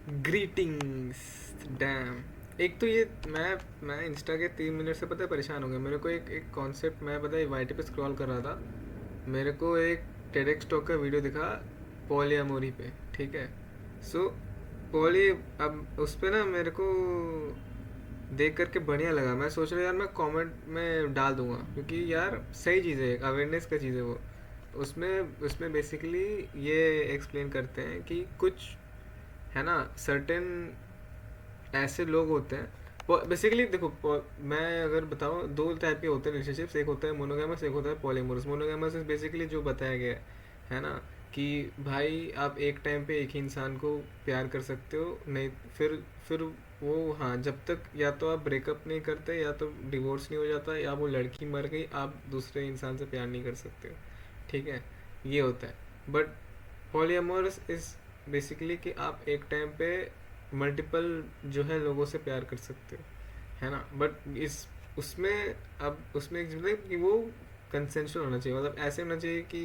Greetings. Dam. एक तो ये मैं इंस्टा के 3 मिनट से पता है परेशान हो गया। मेरे को एक एक कॉन्सेप्ट, मैं पता है वाईटी पे स्क्रॉल कर रहा था, मेरे को एक टेडेक्स टॉक का वीडियो दिखा पॉलीअमोरी पे। ठीक है। सो पॉली, अब उस पे ना मेरे को देख करके बढ़िया लगा। मैं सोच रहा यार मैं कमेंट में डाल दूंगा, क्योंकि यार सही चीज़ है, अवेयरनेस का चीज़ है वो। उसमें उसमें बेसिकली ये एक्सप्लेन करते हैं कि कुछ है ना सर्टेन ऐसे लोग होते हैं। बेसिकली देखो, मैं अगर बताऊँ, दो टाइप के होते हैं रिलेशनशिप्स। एक होता है मोनोगैमस, एक होता है पॉलीमोरस। मोनोगैमस इज बेसिकली जो बताया गया है ना, कि भाई आप एक टाइम पे एक ही इंसान को प्यार कर सकते हो, नहीं फिर वो, हाँ, जब तक या तो आप ब्रेकअप नहीं करते, या तो डिवोर्स नहीं हो जाता, या वो लड़की मर गई, आप दूसरे इंसान से प्यार नहीं कर सकते हो। ठीक है। ये होता है। बट पॉलीअमोरस इज बेसिकली कि आप एक टाइम पे मल्टीपल जो है लोगों से प्यार कर सकते हो, है ना। बट इस उसमें, अब उसमें एक मतलब कि वो कंसेंशुअल होना चाहिए। मतलब ऐसे होना चाहिए कि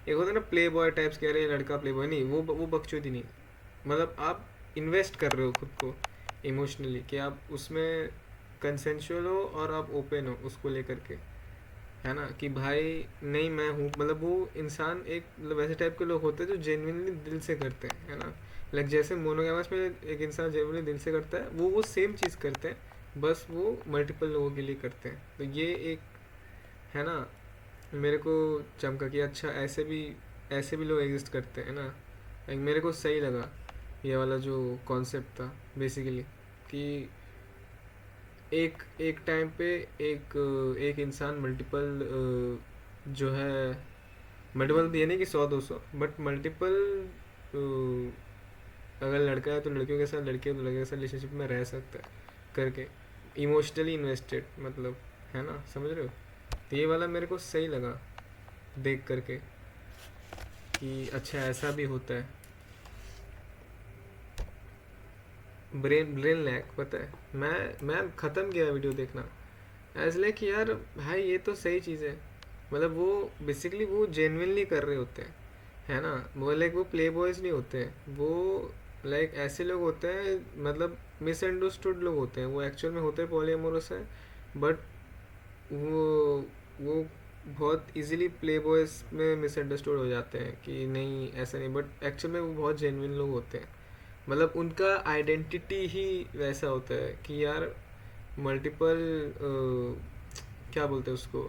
एक होता है ना प्ले बॉय टाइप्स, कह रहे हैं लड़का प्ले बॉय नहीं, वो बकचोदी नहीं। मतलब आप इन्वेस्ट कर रहे हो खुद को इमोशनली, कि आप उसमें कंसेंशुअल हो और आप ओपन हो उसको लेकर के, है ना, कि भाई नहीं मैं हूँ। मतलब वो इंसान एक, मतलब ऐसे टाइप के लोग होते हैं जो जेन्युइनली दिल से करते हैं, है ना। लाइक जैसे मोनोगामस में एक इंसान जेन्युइनली दिल से करता है, वो सेम चीज़ करते हैं, बस वो मल्टीपल लोगों के लिए करते हैं। तो ये एक, है ना, मेरे को चमका कि अच्छा ऐसे भी लोग एग्जिस्ट करते हैं ना। लाइक मेरे को सही लगा ये वाला जो कॉन्सेप्ट था बेसिकली, कि एक एक टाइम पे एक एक इंसान मल्टीपल जो है, मल्टीपल ये नहीं कि 100 200, बट मल्टीपल अगर लड़का है तो लड़कियों के साथ, लड़की है तो लड़के के साथ रिलेशनशिप में रह सकता है करके, इमोशनली इन्वेस्टेड, मतलब, है ना, समझ रहे हो। तो ये वाला मेरे को सही लगा देख करके, कि अच्छा ऐसा भी होता है। ब्रेन ब्रेन लैक, पता है, मैं ख़त्म किया वीडियो देखना, इसलिए कि यार भाई ये तो सही चीज़ है। मतलब वो बेसिकली वो जेन्युइनली कर रहे होते हैं, है ना। वो लाइक वो प्ले बॉयज़ नहीं होते हैं वो, लाइक ऐसे लोग होते हैं, मतलब मिसअंडरस्टूड लोग होते हैं। वो एक्चुअल में होते हैं पॉलीअमोरस है, बट वो बहुत इजीली प्ले बॉयज़ में मिसअंडरस्टूड हो जाते हैं कि नहीं ऐसा नहीं, बट एक्चुअल में वो बहुत जेन्युइन लोग होते हैं। मतलब उनका आइडेंटिटी ही वैसा होता है कि यार मल्टीपल, क्या बोलते हैं उसको,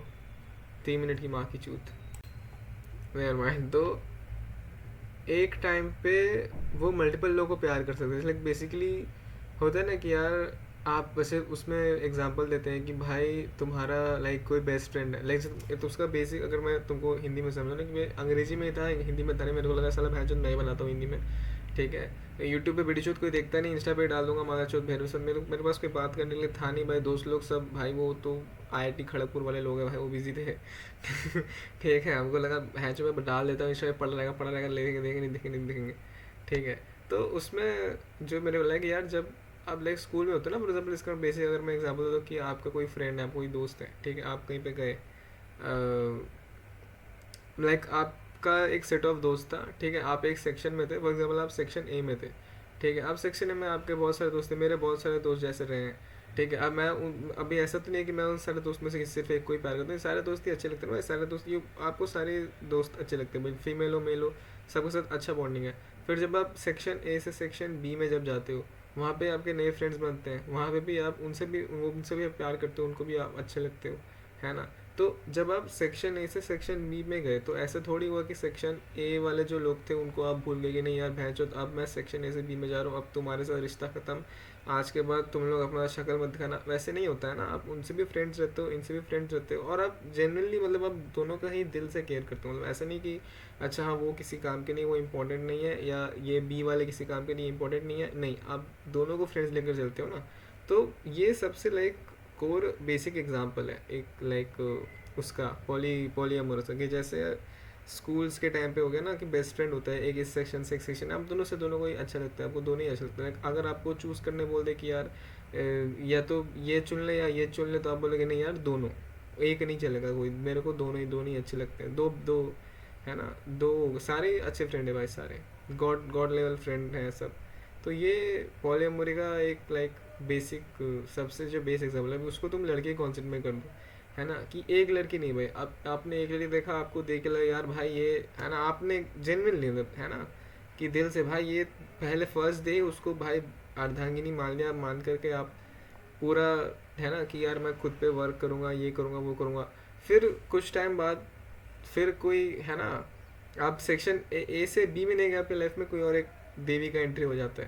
3 मिनट की माँ की चूत, नेवर माइंड। तो एक टाइम पे वो मल्टीपल लोगों को प्यार कर सकते हैं। लाइक बेसिकली होता है ना कि यार आप वैसे उसमें एग्जांपल देते हैं कि भाई तुम्हारा लाइक कोई बेस्ट फ्रेंड है, लाइक तो उसका बेसिक अगर मैं तुमको हिंदी में समझा ना, कि मैं अंग्रेजी में था हिंदी में था नहीं, मेरे को लगा साला भैंचोद मैं ही बनाता हूँ हिंदी में। ठीक है। यूट्यूब पे वीडियो शूट कोई देखता नहीं, इंस्टा पे डाल दूंगा मादा चौथ भैरव सब। मेरे पास कोई बात करने के लिए था नहीं भाई, दोस्त लोग सब भाई वो तो आईआईटी खड़गपुर वाले लोग हैं भाई, वो बिजी थे। ठीक है, हमको लगा हैच में डाल देता हूँ, इंस्टा पे पड़ा रहेगा, लेंगे देखेंगे नहीं देखेंगे नहीं देखेंगे। ठीक है। तो उसमें जो मेरे को लगा कि यार जब आप लाइक स्कूल में होते हो ना, फॉर एग्जाम्पल इसका बेसिक अगर मैं एग्जाम्पल देता हूँ कि आपका कोई फ्रेंड है, आपका कोई दोस्त है, ठीक है, आप कहीं पे गए, लाइक आपका एक सेट ऑफ दोस्त था, ठीक है, आप एक सेक्शन में थे, फॉर एग्जाम्पल आप सेक्शन ए में थे। ठीक है। अब सेक्शन ए में आपके बहुत सारे दोस्त थे, मेरे बहुत सारे दोस्त जैसे रहे हैं। ठीक है। अब अभी ऐसा तो नहीं है कि मैं उन सारे दोस्त में से सिर्फ एक को ही प्यार करता हूँ, सारे दोस्त ही अच्छे लगते हैं भाई, सारे दोस्त ये आपको सारे दोस्त अच्छे लगते हैं भाई, फीमेल हो मेल हो, सबके साथ अच्छा बॉन्डिंग है। फिर जब आप सेक्शन ए से सेक्शन बी में जब जाते हो, वहाँ पे आपके नए फ्रेंड्स बनते हैं, वहाँ पे भी आप उनसे भी आप प्यार करते हो, उनको भी आप अच्छे लगते हो, है ना। तो जब आप सेक्शन ए से सेक्शन बी में गए, तो ऐसा थोड़ी हुआ कि सेक्शन ए वाले जो लोग थे उनको आप भूल गए कि नहीं यार भैंचो, अब मैं सेक्शन ए से बी में जा रहा हूँ, अब तुम्हारे साथ रिश्ता ख़त्म, आज के बाद तुम लोग अपना शक्ल मत दिखाना। वैसे नहीं होता है ना, आप उनसे भी फ्रेंड्स रहते हो, इनसे भी फ्रेंड्स रहते हो, और आप जेनुअनली मतलब आप दोनों का ही दिल से केयर करते हो। मतलब ऐसा नहीं कि अच्छा हाँ वो किसी काम के नहीं, वो इंपॉर्टेंट नहीं है, या ये बी वाले किसी काम के नहीं, इंपॉर्टेंट नहीं है, नहीं, आप दोनों को फ्रेंड्स लेकर चलते हो ना। तो ये सबसे लाइक कोर बेसिक एग्जांपल है एक, लाइक उसका पॉलीअमोरस कि जैसे स्कूल्स के टाइम पे हो गया ना कि बेस्ट फ्रेंड होता है, एक इस सेक्शन से एक सेक्शन, आप दोनों से दोनों को ही अच्छा लगता है, आपको दोनों ही अच्छा लगता है। अगर आपको चूज़ करने बोल दे कि यार या तो ये चुन ले या ये चुन ले, तो आप बोलोगे नहीं यार दोनों, एक नहीं चलेगा कोई, मेरे को दोनों ही अच्छे लगते हैं, दो दो, है ना। दो सारे अच्छे फ्रेंड है भाई, सारे गॉड गॉड लेवल फ्रेंड हैं सब। तो ये पॉलीएमोरी का एक लाइक बेसिक, सबसे जो बेसिक एग्जाम्पल है, उसको तुम लड़के के कॉन्सेप्ट में कर दो, है ना, कि एक लड़की नहीं भाई, अब आपने एक लड़की देखा, आपको देख के लगा यार भाई ये, है ना, आपने जेन्युइनली मतलब, है ना, कि दिल से भाई ये पहले फर्स्ट डे उसको भाई अर्धांगिनी मान लिया, मान करके आप पूरा, है ना, कि यार मैं खुद पे वर्क करूँगा, ये करूँगा, वो करूँगा, फिर कुछ टाइम बाद फिर कोई, है ना, आप सेक्शन ए से बी में नहीं गए, आपके लाइफ में कोई और एक देवी का एंट्री हो जाता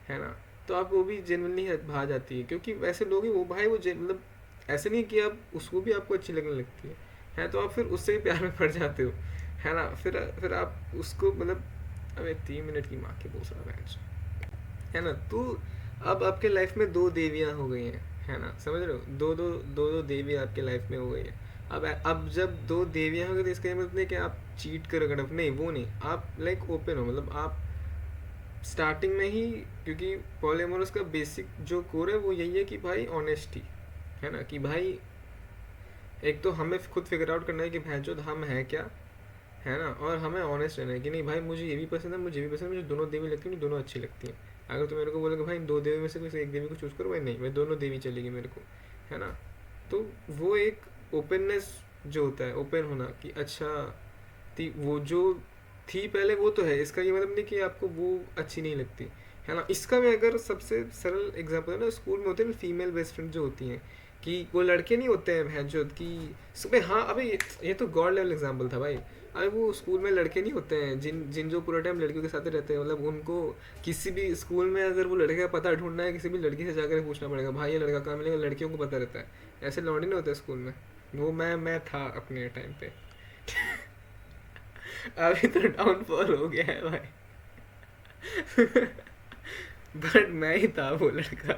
है ना, तो आप वो भी जेनवनली भा जाती है, क्योंकि वैसे लोग ही वो भाई वो मतलब ऐसे नहीं कि आप उसको भी आपको अच्छी लगने लगती है तो आप फिर उससे भी प्यार में पड़ जाते हो, है ना, फिर आप उसको मतलब, अबे 3 मिनट की माँ की बोस रहा है ना, तो अब आपके लाइफ में दो देवियाँ हो गई हैं, है ना, समझ रहे हो, दो देवी आपके लाइफ में हो गई है। अब जब दो देवियाँ हो गई तो इसका ये मतलब नहीं कि आप चीट करोगे, नहीं वो नहीं, आप लाइक ओपन हो, मतलब आप स्टार्टिंग में ही, क्योंकि पॉलीमोरस का बेसिक जो कोर है वो यही है कि भाई ऑनेस्टी, है ना, कि भाई एक तो हमें खुद फिगर आउट करना है कि भैंचो हम हैं क्या, है ना, और हमें ऑनेस्ट रहना है कि नहीं भाई मुझे ये भी पसंद है, मुझे ये भी पसंद है, मुझे दोनों देवी लगती है, मुझे दोनों अच्छी लगती हैं। अगर तुम मेरे को बोलोगे भाई इन दो देवी में से कोई एक देवी को चूज़ करो, भाई नहीं, मैं दोनों देवी चलेगी मेरे को, है ना, तो वो एक ओपननेस जो होता है, ओपन होना कि अच्छा थी वो जो थी पहले वो तो है, इसका ये मतलब नहीं कि आपको वो अच्छी नहीं लगती, है ना। इसका मैं अगर सबसे सरल एग्जांपल है ना, स्कूल में होते हैं फीमेल बेस्ट फ्रेंड जो होती हैं, कि वो लड़के नहीं होते हैं भैंचोद की सुबह, हाँ अबे ये तो गॉड लेवल एग्जांपल था भाई। अरे वो स्कूल में लड़के नहीं होते हैं जिन जिन जो पूरा टाइम लड़कियों के साथ ही रहते हैं, मतलब उनको किसी भी स्कूल में अगर वो लड़के का पता ढूंढना है, किसी भी लड़की से जाकर पूछना पड़ेगा भाई ये लड़का कहाँ मिलेगा, लड़कियों को पता रहता है, ऐसे लौंडे नहीं होते स्कूल में। वो मैं था अपने टाइम पे। अभी तो डाउनफॉल हो गया है भाई। बट मैं ही था वो लड़का।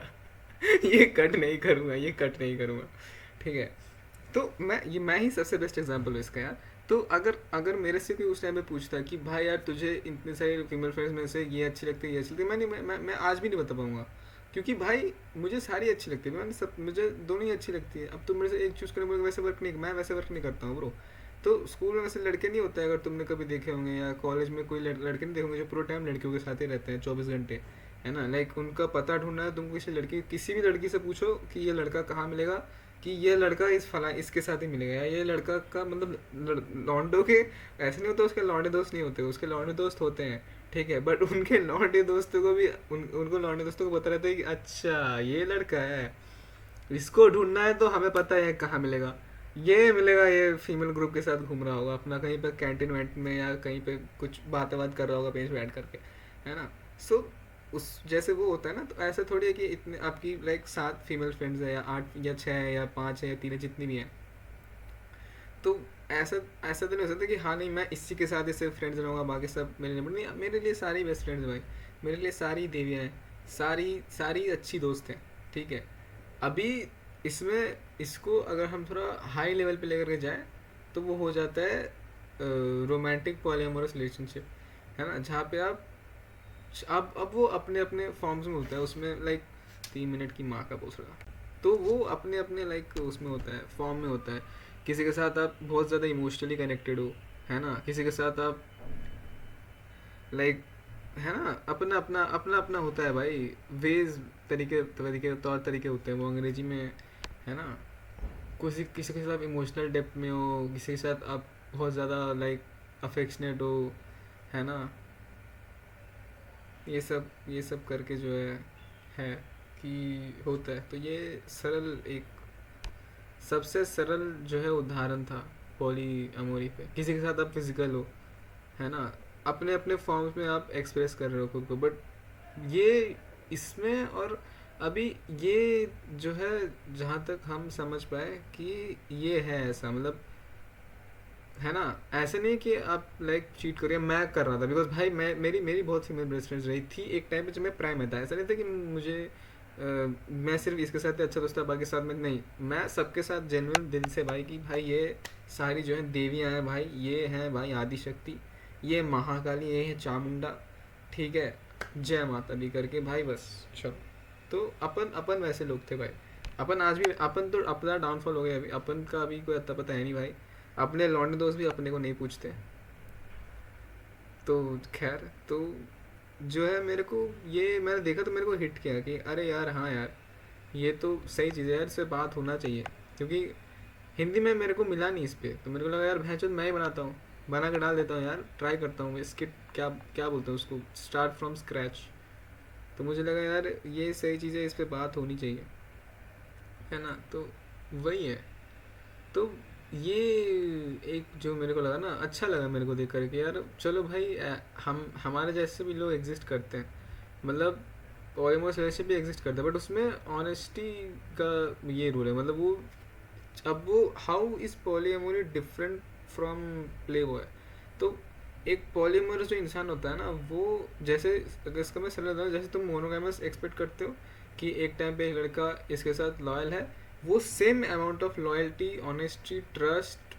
ये कट नहीं करूँगा, ये कट नहीं करूँगा, ठीक है। तो मैं ही सबसे बेस्ट एग्जांपल हूँ इसका यार। तो अगर अगर मेरे से कोई उस टाइम पे पूछता कि भाई यार तुझे इतने सारे फीमेल फ्रेंड्स में से ये अच्छी लगती है, ये अच्छी लगती है, मैं आज भी नहीं बता पाऊंगा, क्योंकि भाई मुझे सारी अच्छी लगती है, मैंने सब, मुझे दोनों ही अच्छी लगती है। अब तुम मेरे से एक चूज़ करें, मुझे वैसे वर्क नहीं, मैं वैसे वर्क नहीं करता हूँ ब्रो। तो स्कूल में वैसे लड़के नहीं होते, अगर तुमने कभी देखे होंगे, या कॉलेज में कोई लड़के नहीं देखेंगे जो पूरा टाइम लड़कियों के साथ ही रहते हैं 24 घंटे, है ना। लाइक उनका पता ढूंढना है, तुम किसी भी लड़की से पूछो कि ये लड़का कहाँ मिलेगा, कि ये लड़का इसके साथ ही मिलेगा, या ये लड़का का मतलब लौंडों के ऐसे नहीं होते, उसके लौंडे दोस्त नहीं होते, उसके लौंडे दोस्त होते हैं, ठीक है, बट उनके लौंडे दोस्तों को भी उनको लौंडे दोस्तों को पता रहता है कि अच्छा ये लड़का है, इसको ढूंढना है, तो हमें पता है कहाँ मिलेगा, ये मिलेगा, ये फीमेल ग्रुप के साथ घूम रहा होगा अपना कहीं पे कैंटीन वैंटीन में, या कहीं पे कुछ बात कर रहा होगा पेज बैठ करके, है ना। सो उस जैसे वो होता है ना, तो ऐसा थोड़ी है कि इतने आपकी लाइक 7 फीमेल फ्रेंड्स है, या 8 या 6 है, या 5 है, या 3 है, जितनी भी हैं, तो ऐसा ऐसा तो नहीं हो सकता कि हाँ नहीं मैं इसी के साथ ही सिर्फ फ्रेंड्स रहूँगा, बाकी सब मेरे लिए, नहीं, मेरे लिए सारी बेस्ट फ्रेंड्स भाई, मेरे लिए सारी देवियाँ हैं, सारी सारी अच्छी दोस्त हैं, ठीक है। अभी इसमें इसको अगर हम थोड़ा हाई लेवल पे लेकर के जाएँ, तो वो हो जाता है रोमांटिक पॉलीअमोरस रिलेशनशिप, है ना, जहाँ पे आप अब वो अपने अपने फॉर्म्स में होता है, उसमें लाइक 3 मिनट की माँ का पोसड़ा, तो वो अपने अपने लाइक उसमें होता है, फॉर्म में होता है। किसी के साथ आप बहुत ज़्यादा इमोशनली कनेक्टेड हो, है ना, किसी के साथ आप लाइक, है ना, अपना अपना अपना अपना होता है भाई, वेज तरीके तरीके तौर तरीके होते हैं वो अंग्रेजी में, है ना। किसी किसी के साथ इमोशनल डेप्थ में हो, किसी के साथ आप बहुत ज़्यादा लाइक अफेक्शनेट हो, है ना। ये सब करके जो है कि होता है। तो ये सरल एक सबसे सरल जो है उदाहरण था पॉली अमोरी पे। किसी के साथ आप फिजिकल हो, है ना, अपने अपने फॉर्म्स में आप एक्सप्रेस कर रहे हो खुद को, बट ये इसमें और अभी ये जो है, जहाँ तक हम समझ पाए कि ये है ऐसा, मतलब, है ना, ऐसे नहीं कि आप लाइक चीट करिए, मैं कर रहा था बिकॉज भाई मैं मेरी बहुत फीमेल बेस्ट फ्रेंड्स रही थी एक टाइम पे जब मैं प्राइम में था। ऐसा नहीं था कि मुझे मैं सिर्फ इसके साथ ही अच्छा दोस्त था बाकी साथ में नहीं, मैं सबके साथ जेन्युइन दिल से भाई, कि भाई ये सारी जो है देवियाँ हैं भाई, ये हैं भाई आदिशक्ति, ये महाकाली, ये है चामुंडा, ठीक है, जय माता दी करके भाई, बस चलो। तो अपन अपन वैसे लोग थे भाई। अपन आज भी, अपन तो अपना डाउनफॉल हो गया अभी, अपन का अभी कोई अता पता है नहीं भाई, अपने लौंडे दोस्त भी अपने को नहीं पूछते। तो खैर, तो जो है मेरे को, ये मैंने देखा तो मेरे को हिट किया कि अरे यार हाँ यार, ये तो सही चीज़ है यार, इस पे बात होना चाहिए। क्योंकि हिंदी में मेरे को मिला नहीं इस पे, तो मेरे को लगा यार भैंचोद मैं ही बनाता हूँ, बना के डाल देता हूँ यार, ट्राई करता हूँ स्किट, क्या क्या बोलते हैं उसको, स्टार्ट फ्रॉम स्क्रैच। तो मुझे लगा यार ये सही चीज़ है, इस पे बात होनी चाहिए, है ना। तो वही है। तो ये एक जो मेरे को लगा ना, अच्छा लगा मेरे को देख करके यार, चलो भाई हम हमारे जैसे भी लोग एग्जिस्ट करते हैं, मतलब पॉलीमोरस रिलेशनशिप भी एग्जिस्ट करता है, बट उसमें ऑनेस्टी का ये रूल है, मतलब वो, अब वो how is polyamory different from play boy. तो एक पॉलीमोरस जो इंसान होता है ना, वो जैसे, अगर इसका मैं समझ रहा हूँ, जैसे तुम मोनोगामस एक्सपेक्ट करते हो कि एक टाइम पे एक लड़का इसके साथ लॉयल है, वो same amount of loyalty, honesty, trust,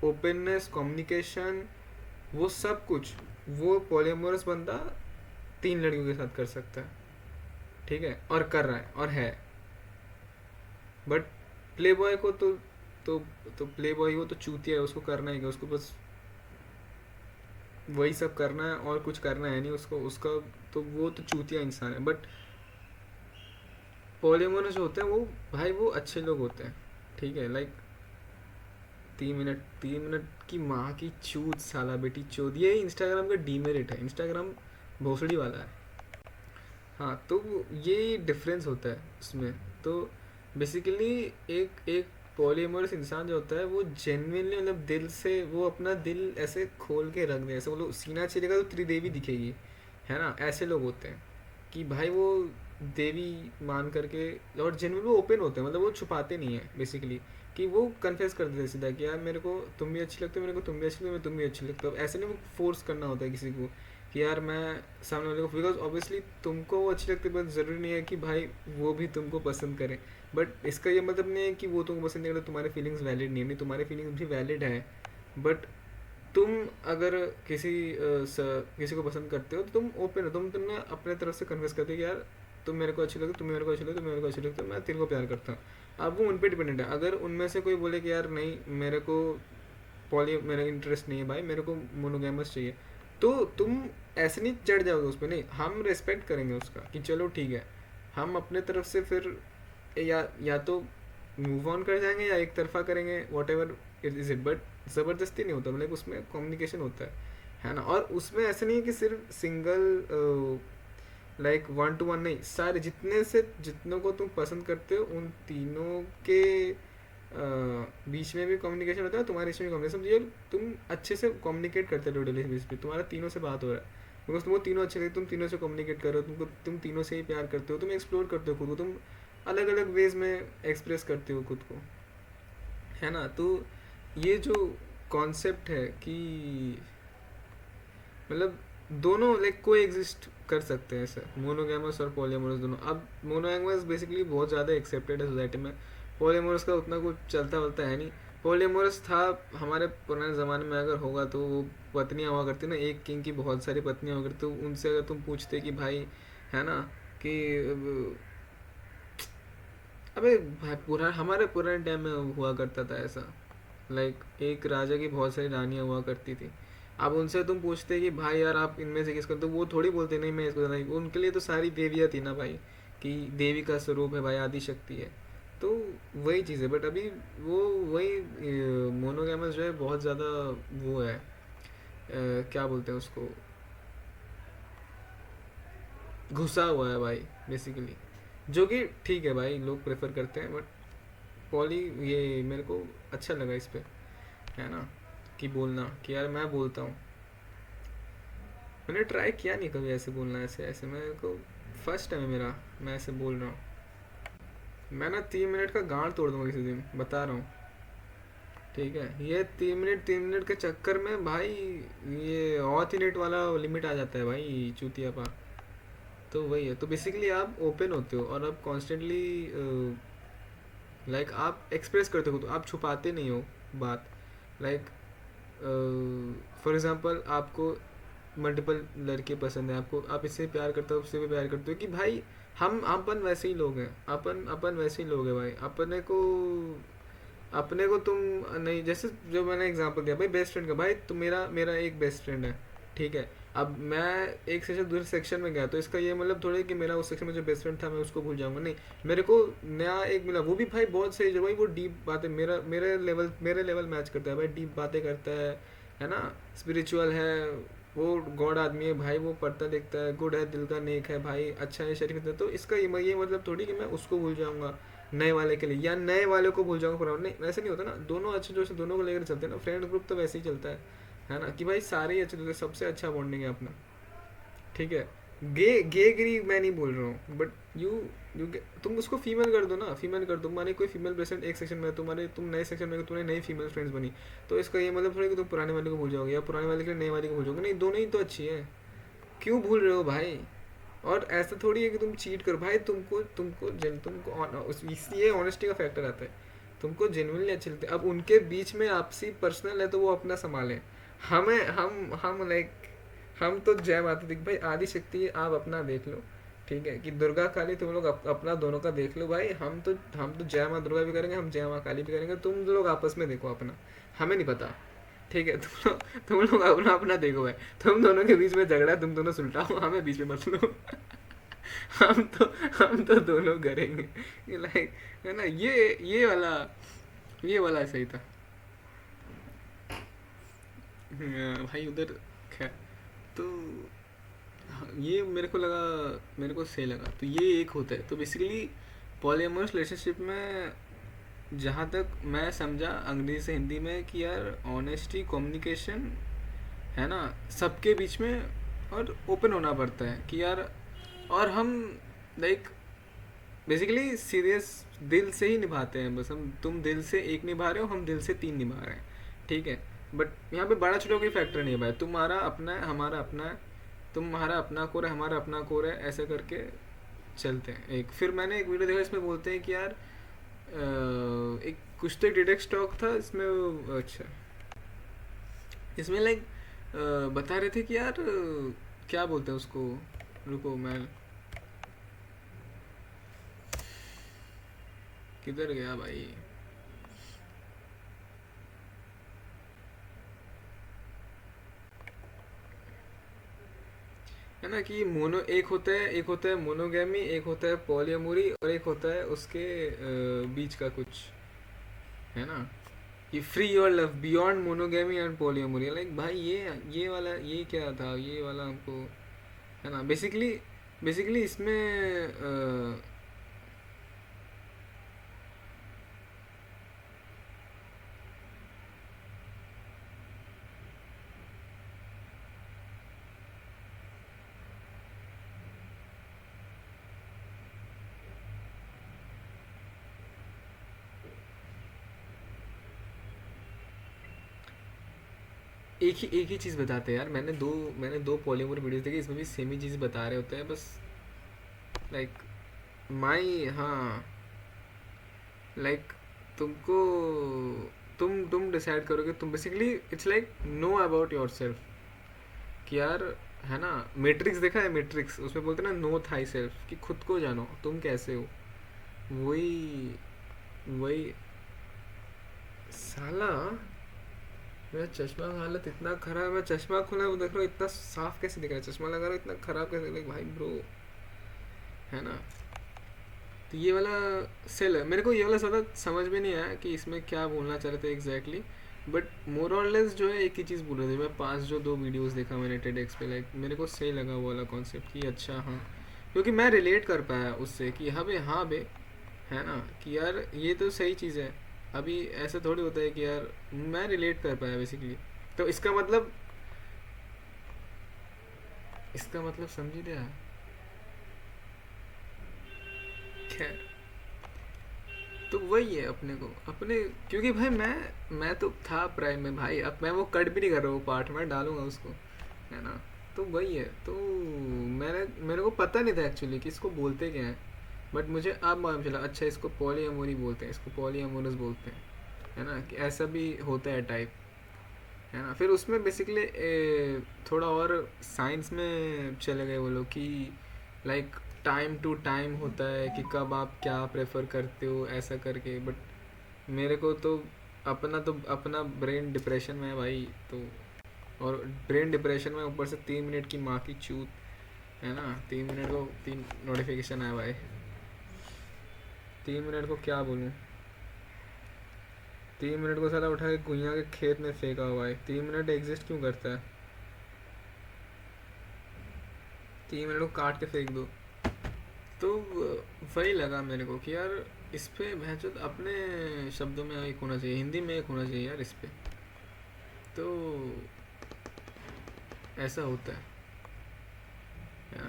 openness, communication, वो सब कुछ वो पॉलीमोरस बंदा 3 लड़कियों के साथ कर सकता है, ठीक है, और कर रहा है और है। बट प्ले बॉय को तो तो प्ले बॉय वो तो चूतिया है, उसको करना ही है, उसको बस वही सब करना है और कुछ करना है नहीं उसको, उसका तो वो तो चूतिया इंसान है। बट पॉलीमोरस जो होते हैं वो, भाई वो अच्छे लोग होते हैं, ठीक है, लाइक 3 मिनट की माँ की चूत, साला बेटी चोद, ये इंस्टाग्राम का डीमेरिट है, इंस्टाग्राम भोसड़ी वाला है। हाँ, तो ये डिफरेंस होता है उसमें। तो बेसिकली एक एक पॉलीमरस इंसान जो होता है वो जेन्युइनली, मतलब दिल से, वो अपना दिल ऐसे खोल के रख दे, ऐसे मतलब सीना चलेगा तो त्रिदेवी दिखेगी, है ना, ऐसे लोग होते हैं कि भाई वो देवी मान करके, और जेन्युइन वो ओपन होते हैं, मतलब वो छुपाते नहीं है बेसिकली, कि वो कन्फेस कर देते हैं सीधा कि यार मेरे को तुम भी अच्छी लगते हो, मेरे को तुम भी अच्छी लगते हो, मैं तुम भी अच्छी लगता हो। ऐसे नहीं वो फोर्स करना होता है किसी को कि यार मैं सामने वाले को, बिकॉज ऑब्वियसली तुमको वो अच्छी लगती है, बट ज़रूरी नहीं है कि भाई वो भी तुमको पसंद करे। बट इसका ये मतलब नहीं है कि वो तुमको पसंद नहीं करे, तुम्हारे फीलिंग्स वैलिड नहीं है, नहीं तुम्हारे फीलिंग्स भी वैलिड है। बट तुम अगर किसी को पसंद करते हो तो तुम ओपन हो, तुमने अपने तरफ से कन्वेंस करते हो कि यार तुम मेरे को अच्छी लगती हो, तुम मेरे को अच्छी लगती हो, तुम मेरे को अच्छी लगती हो, मैं तेरे को प्यार करता हूँ। अब वो उन पर डिपेंडेंट है। अगर उनमें से कोई बोले कि यार नहीं, मेरे को मेरा इंटरेस्ट नहीं है भाई, मेरे को मोनोगैमस चाहिए, तो तुम ऐसे नहीं चढ़ जाओगे उस पर, नहीं, हम रेस्पेक्ट करेंगे उसका कि चलो ठीक है, हम अपने तरफ से फिर या तो मूव ऑन कर जाएंगे या एक तरफा करेंगे, what ever is it. But ज़बरदस्ती नहीं होता, मतलब उसमें कम्युनिकेशन होता है ना। और उसमें ऐसा नहीं है कि सिर्फ सिंगल, लाइक 1 to 1 नहीं, सारे जितने से जितनों को तुम पसंद करते हो उन तीनों के बीच में भी कम्युनिकेशन होता है, तुम्हारे इसमें भी कम्युनिकेशन, ये तुम अच्छे से कम्युनिकेट करते हो डेली बेसिस पे, तुम्हारा तीनों से बात हो रहा है, बिकॉज तुमको तीनों अच्छे लगते, तुम तीनों से कम्युनिकेट कर रहे हो, तुमको तुम तीनों से ही प्यार करते हो, तुम एक्सप्लोर करते हो खुद को, तुम अलग अलग वेज में एक्सप्रेस करते हो खुद को, है ना। तो ये जो कॉन्सेप्ट है कि मतलब दोनों लाइक को एग्जिस्ट कर सकते हैं ऐसे, मोनोगैमस और पॉलीमोरस दोनों। अब मोनोगैमस बेसिकली बहुत ज़्यादा एक्सेप्टेड है सोसाइटी में, पॉलीमोरस का उतना कुछ चलता वलता है नहीं। पॉलीमोरस था हमारे पुराने ज़माने में, अगर होगा तो वो पत्नियाँ हुआ करती ना, एक किंग की बहुत सारी पत्नियाँ हुआ करती, तो उनसे अगर तुम पूछते कि भाई, है ना, कि अबे भाई पूरा हमारे पुराने टाइम में हुआ करता था ऐसा, लाइक एक राजा की बहुत सारी रानियाँ हुआ करती थी। अब उनसे तुम पूछते कि भाई यार आप इनमें से किसको, तो वो थोड़ी बोलते नहीं मैं इसको नहीं, उनके लिए तो सारी देवियाँ थी ना भाई, कि देवी का स्वरूप है भाई, आदि शक्ति है। तो वही चीज़ है। बट अभी वो वही मोनोगैमस जो है बहुत ज़्यादा वो है, क्या बोलते हैं उसको, घुसा हुआ है भाई बेसिकली, जो कि ठीक है भाई, लोग प्रेफर करते हैं। बट पॉली, ये मेरे को अच्छा लगा इस पे, है ना, कि बोलना कि यार मैं बोलता हूँ। मैंने ट्राई किया नहीं कभी ऐसे बोलना, ऐसे ऐसे मेरे को फर्स्ट टाइम है मेरा, मैं ऐसे बोल रहा हूँ। मैं ना 3 मिनट का गांड तोड़ दूंगा किसी दिन, बता रहा हूँ, ठीक है। ये 3 मिनट के चक्कर में भाई, ये ऑथिनेट वाला लिमिट आ जाता है भाई, चूतिया पा। तो वही है। तो बेसिकली आप ओपन होते हो और आप कॉन्स्टेंटली लाइक आप एक्सप्रेस करते हो, तो आप छुपाते नहीं हो बात। लाइक फॉर एग्जांपल आपको मल्टीपल लड़के पसंद है, आपको, आप इससे प्यार करते हो, उससे भी प्यार करते हो, कि भाई हम अपन वैसे ही लोग हैं, अपन अपन वैसे ही लोग हैं भाई। अपने को तुम नहीं, जैसे जो मैंने एग्जांपल दिया भाई बेस्ट फ्रेंड का, भाई तुम, मेरा मेरा एक बेस्ट फ्रेंड है, ठीक है, अब मैं एक सेक्शन दूसरे सेक्शन में गया तो इसका ये मतलब थोड़ी कि मेरा उस सेक्शन में जो बेस्ट फ्रेंड था मैं उसको भूल जाऊंगा, नहीं। मेरे को नया एक मिला, वो भी भाई बहुत सही, जो भाई वो डीप बातें मेरे लेवल मैच करता है भाई, डीप बातें करता है ना, स्पिरिचुअल है, वो गॉड आदमी है भाई, वो पढ़ता लिखता है, गुड है, दिल का नेक है भाई, अच्छा है, शरीफ है। तो इसका ये मतलब थोड़ी कि मैं उसको भूल जाऊंगा नए वाले के लिए, या नए वाले को भूल जाऊंगा पुराने, नहीं वैसे नहीं होता ना। दोनों अच्छे जो दोनों को लेकर चलते हैं ना, फ्रेंड ग्रुप तो वैसे ही चलता है ना, कि भाई सारे ही अच्छे दोस्त हैं, सबसे अच्छा बॉन्डिंग है अपना, ठीक है। गेगिरी मैं नहीं बोल रहा हूँ, बट यू तुम उसको फीमेल कर दो ना, फीमेल कर दो, तुम्हारी कोई फीमेल प्रेसिडेंट एक सेक्शन में है, तुम्हारे तुम नए सेक्शन में तुम्हारी नई फीमेल फ्रेंड्स बनी, तो इसका ये मतलब थोड़ी कि तुम पुराने वाले को भूल जाओगे, या पुराने वाले के लिए नए वाले को भूल जाओगे, नहीं, दोनों ही तो अच्छी है, क्यों भूल रहे हो भाई। और ऐसा थोड़ी है कि तुम चीट करो भाई, तुमको तुमको इसलिए ऑनेस्टी का फैक्टर आता है, तुमको जेन्युइनली अच्छे लगते हैं, अब उनके बीच में आपसी पर्सनल है तो वो अपना संभालें, हमें हम लाइक हम तो जय माता दी भाई, आदि शक्ति है, आप अपना देख लो, ठीक है, कि दुर्गा काली तुम लोग अपना दोनों का देख लो भाई, हम तो जय माँ दुर्गा भी करेंगे, हम जय माँ काली भी करेंगे, तुम लोग आपस में देखो अपना, हमें नहीं पता, ठीक है। तुम लोग अपना अपना देखो भाई, तुम दोनों के बीच में झगड़ा है, तुम दोनों सुलटाओ, हमें बीच में मत लो। हम तो हम तो दोनों करेंगे, लाइक, है ना, ये वाला सही था। भाई उधर, खैर, तो हाँ, ये मेरे को सही लगा, तो ये एक होता है, तो बेसिकली पॉलीअमोरस रिलेशनशिप में जहाँ तक मैं समझा अंग्रेजी से हिंदी में, कि यार ऑनेस्टी, कम्युनिकेशन, है ना, सबके बीच में, और ओपन होना पड़ता है कि यार, और हम लाइक बेसिकली सीरियस दिल से ही निभाते हैं, बस हम, तुम दिल से एक निभा रहे हो, हम दिल से तीन निभा रहे हैं, ठीक है। बट यहाँ पे बड़ा छोटा कोई फैक्टर नहीं है भाई, तुम्हारा अपना है, हमारा अपना है, तुम्हारा अपना कोर है, हमारा अपना कोर है, ऐसे करके चलते हैं। एक फिर मैंने एक वीडियो देखा, इसमें बोलते हैं कि यार एक कुछ तो डिटेक्स टॉक था इसमें, अच्छा, इसमें लाइक बता रहे थे कि यार क्या बोलते हैं उसको, रुको मैं, किधर गया भाई, है ना, कि मोनो एक होता है मोनोगैमी, एक होता है पॉलीअमोरी, और एक होता है उसके बीच का कुछ, है ना, कि free your love beyond monogamy and polyamory, like भाई ये वाला ये क्या था, ये वाला हमको, है ना, बेसिकली इसमें एक ही चीज़ बताते हैं यार, मैंने दो पॉलीमोर वीडियोस देखे, इसमें भी सेम ही चीज़ बता रहे होते हैं, बस लाइक माई, हाँ, लाइक तुमको तुम डिसाइड करोगे, तुम basically it's like know about your self, कि यार, है ना, मैट्रिक्स देखा है, मैट्रिक्स उसमें बोलते हैं ना, नो थाई सेल्फ, कि खुद को जानो तुम कैसे हो, वही वही साला। मेरा चश्मा का हालत इतना खराब है, मैं चश्मा खोला वो देख रहा हूँ, इतना साफ कैसे दिख रहा है, चश्मा लगा रहा हूँ, इतना खराब कैसे दिख रहा है भाई ब्रो, है ना। तो ये वाला सेल है, मेरे को ये वाला ज़्यादा समझ में नहीं आया कि इसमें क्या बोलना चाह रहे थे एग्जैक्टली, बट मोर और लेस जो है एक ही चीज़ बोल रहे थे। मैं पांच जो दो वीडियोस देखा मैंने टेडेक्स पे, लाइक मेरे को सही लगा वो वाला कॉन्सेप्ट, कि अच्छा हाँ, क्योंकि मैं रिलेट कर पाया उससे, कि हाँ बे, है ना, कि यार ये तो सही चीज़ है। अभी ऐसा थोड़ी होता है कि यार, मैं रिलेट कर पाया बेसिकली। तो इसका मतलब समझ ही रहा। खैर, तो वही है अपने को अपने, क्योंकि भाई मैं तो था प्राइम में भाई, अब मैं वो कट भी नहीं कर रहा, वो पार्ट मैं डालूंगा उसको, है ना। तो वही है, तो मेरे को पता नहीं था एक्चुअली कि इसको बोलते क्या है, बट मुझे अब मालूम चला, अच्छा इसको पॉलीअमोरी बोलते हैं, इसको पॉलीअमोरस बोलते हैं, है ना, कि ऐसा भी होता है टाइप, है ना। फिर उसमें बेसिकली थोड़ा और साइंस में चले गए वो लोग, कि लाइक टाइम टू टाइम होता है, कि कब आप क्या प्रेफर करते हो ऐसा करके, बट मेरे को तो अपना ब्रेन डिप्रेशन में है भाई, तो और ब्रेन डिप्रेशन में ऊपर से 3 मिनट की माँ की चूत, है ना। 3 मिनट को 3 नोटिफिकेशन आया भाई। 3 मिनट को क्या बोलूँ, 3 मिनट को साला उठा के गुइया के खेत में फेंका हुआ है। 3 मिनट एग्जिस्ट क्यों करता है? 3 मिनट को काट के फेंक दो। तो वही लगा मेरे को कि यार इस पे भैंचोद अपने शब्दों में एक होना चाहिए, हिंदी में एक होना चाहिए यार इस पे। तो ऐसा होता है।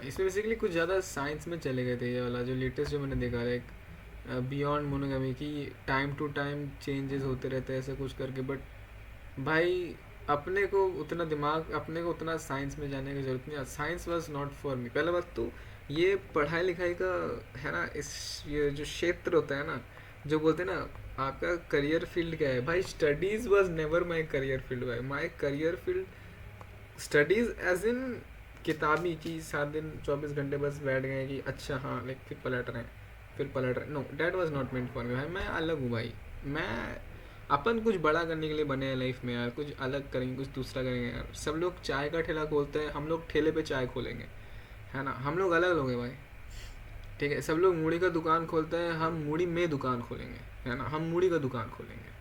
इसमें बेसिकली कुछ ज़्यादा साइंस में चले गए थे। ये वाला जो लेटेस्ट जो मैंने देखा है, एक बियॉन्ड मोनोगमी की टाइम टू टाइम चेंजेस होते रहते हैं ऐसा कुछ करके। बट भाई अपने को उतना दिमाग, अपने को उतना साइंस में जाने की ज़रूरत नहीं। Science was not for me. पहले बात तो ये पढ़ाई लिखाई का है ना, इस ये जो क्षेत्र होता है ना, जो बोलते हैं ना आपका करियर फील्ड क्या है, भाई studies was never my career field. भाई my career field studies as in किताबी की 7 दिन 24 घंटे बस बैठ गए कि अच्छा हाँ लाइक फिर पलट रहे। No, that was not meant for me. भाई मैं अलग हूँ भाई। मैं अपन कुछ बड़ा करने के लिए बने हैं लाइफ में यार, कुछ अलग करेंगे, कुछ दूसरा करेंगे यार। सब लोग चाय का ठेला खोलते हैं, हम लोग ठेले पे चाय खोलेंगे, है ना। हम लोग अलग लोग हैं भाई, ठीक है। सब लोग मूड़ी का दुकान खोलते हैं, हम मूड़ी में दुकान खोलेंगे, है ना। हम मूड़ी का दुकान खोलेंगे,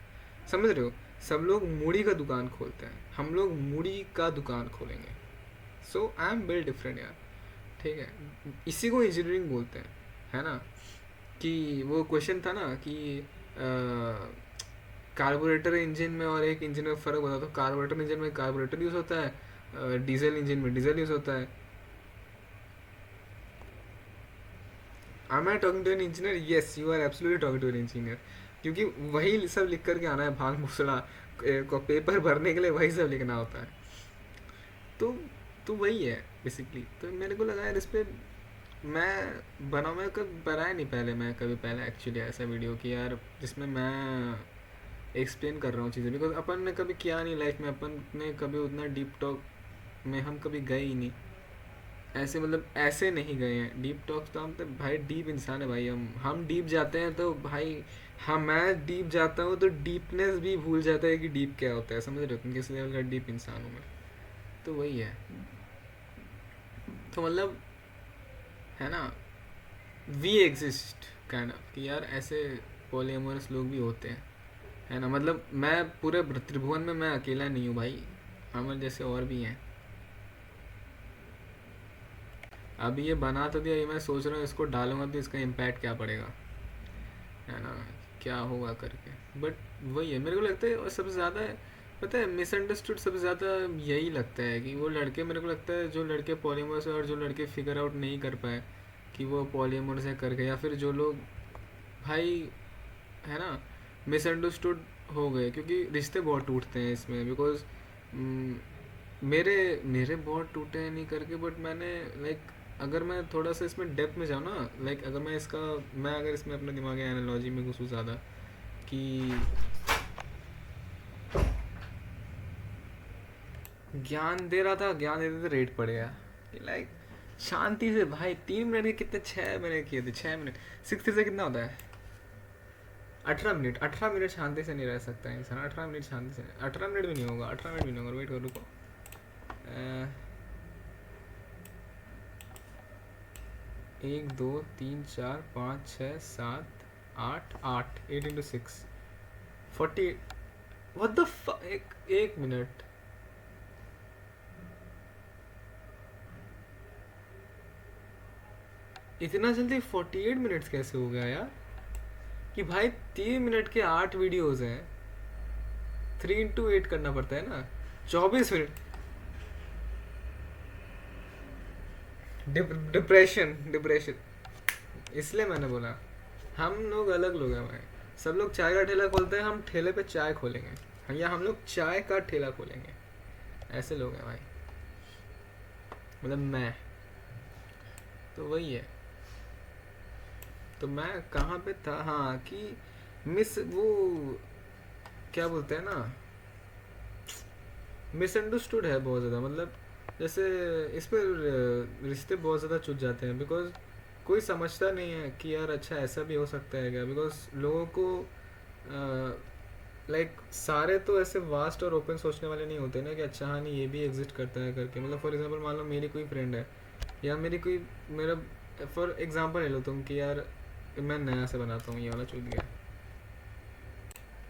समझ रहे हो। सब लोग मूड़ी का दुकान खोलते हैं, हम लोग मूड़ी का दुकान खोलेंगे। सो आई एम वेरी डिफरेंट यार, ठीक है। इसी को इंजीनियरिंग बोलते हैं, है ना। कि वो क्वेश्चन था ना कि कार्बोरेटर इंजन में और एक इंजन में फ़र्क होता है। तो कार्बोरेटर इंजन में कार्बोरेटर यूज़ होता है, डीजल इंजन में डीजल यूज़ होता है। Am I talking to an engineer? Yes, you are absolutely talking to an engineer. क्योंकि वही सब लिख करके आना है, भांग भूसड़ा को पेपर भरने के लिए वही सब लिखना होता है। तो तो वही है बेसिकली। तो मेरे को लगा यार इस पे मैं बनाऊँ। मैं कभी बनाया नहीं पहले, मैं कभी पहले एक्चुअली ऐसा वीडियो कि यार जिसमें मैं एक्सप्लेन कर रहा हूँ चीज़ें, बिकॉज अपन ने कभी किया नहीं लाइफ में। अपन ने कभी उतना डीप टॉक में हम कभी गए ही नहीं ऐसे, मतलब ऐसे नहीं गए हैं डीप टॉक्स। तो हम तो भाई डीप इंसान है भाई। हम डीप जाते हैं तो भाई, हाँ मैं डीप जाता हूँ तो डीपनेस भी भूल जाता है कि डीप क्या होता है, समझ रहे हो किस लेवल का डीप इंसान हूँ मैं। तो वही है। तो मतलब है ना, वी एग्जिस्ट काइंड ऑफ कि यार ऐसे पॉलीएमोरस लोग भी होते हैं, है ना। मतलब मैं पूरे त्रिभुवन में मैं अकेला नहीं हूँ भाई, हमारे जैसे और भी हैं। अभी ये बना तो दिया, ये मैं सोच रहा हूँ इसको डालूंगा तो इसका इम्पैक्ट क्या पड़ेगा, है ना, क्या होगा करके। बट वही है, मेरे को लगता है। और सबसे ज़्यादा पता है मिसअंडरस्टूड सबसे ज़्यादा यही लगता है कि वो लड़के, मेरे को लगता है जो लड़के पॉलीमर्स और जो लड़के फिगर आउट नहीं कर पाए कि वो पॉलीमर्स है करके, या फिर जो लोग भाई है ना मिसअंडरस्टूड हो गए। क्योंकि रिश्ते बहुत टूटते हैं इसमें, बिकॉज मेरे मेरे बहुत टूटे हैं नहीं करके। बट मैंने लाइक अगर मैं थोड़ा सा इसमें डेप्थ में जाऊँ ना, लाइक अगर मैं अगर इसमें अपने दिमाग एनालॉजी में घुसूँ ज़्यादा कि ज्ञान दे रहा था, ज्ञान देते देते रेट पड़ गया कि लाइक शांति से भाई 3 मिनट के कितने 6 मिनट किए थे, 6 मिनट 6 से कितना होता है 18 मिनट। 18 मिनट शांति से नहीं रह सकता इंसान। 18 मिनट शांति से, 18 मिनट भी नहीं होगा, 18 मिनट भी नहीं होगा। वेट करो, रुको। 1 2 3 4 5 6 7 8 8 इंटू 6 40। व्हाट द एक मिनट, इतना जल्दी 48 मिनट्स कैसे हो गया यार? कि भाई 3 मिनट के 8 वीडियोस हैं, 3 इंटू 8 करना पड़ता है ना, 24 मिनट। डिप्रेशन डिप्रेशन, इसलिए मैंने बोला हम लोग अलग लोग हैं भाई। सब लोग चाय का ठेला खोलते हैं, हम ठेले पे चाय खोलेंगे, या हम लोग चाय का ठेला खोलेंगे। ऐसे लोग हैं भाई, मतलब मैं। तो वही है। तो मैं कहाँ पे था, हाँ कि मिस वो क्या बोलते हैं ना, मिसअंडरस्टूड है बहुत ज़्यादा। मतलब जैसे इस पर रिश्ते बहुत ज़्यादा चुट जाते हैं, बिकॉज कोई समझता नहीं है कि यार अच्छा ऐसा भी हो सकता है क्या। बिकॉज लोगों को लाइक सारे तो ऐसे वास्ट और ओपन सोचने वाले नहीं होते ना कि अच्छा हाँ नहीं ये भी एग्जिस्ट करता है करके। मतलब फॉर एग्जांपल मान लो मेरी कोई फ्रेंड है या मेरी कोई मेरा फॉर एग्जांपल ले लो तुम कि यार मैं नया से बनाता हूँ ये वाला चूत गया।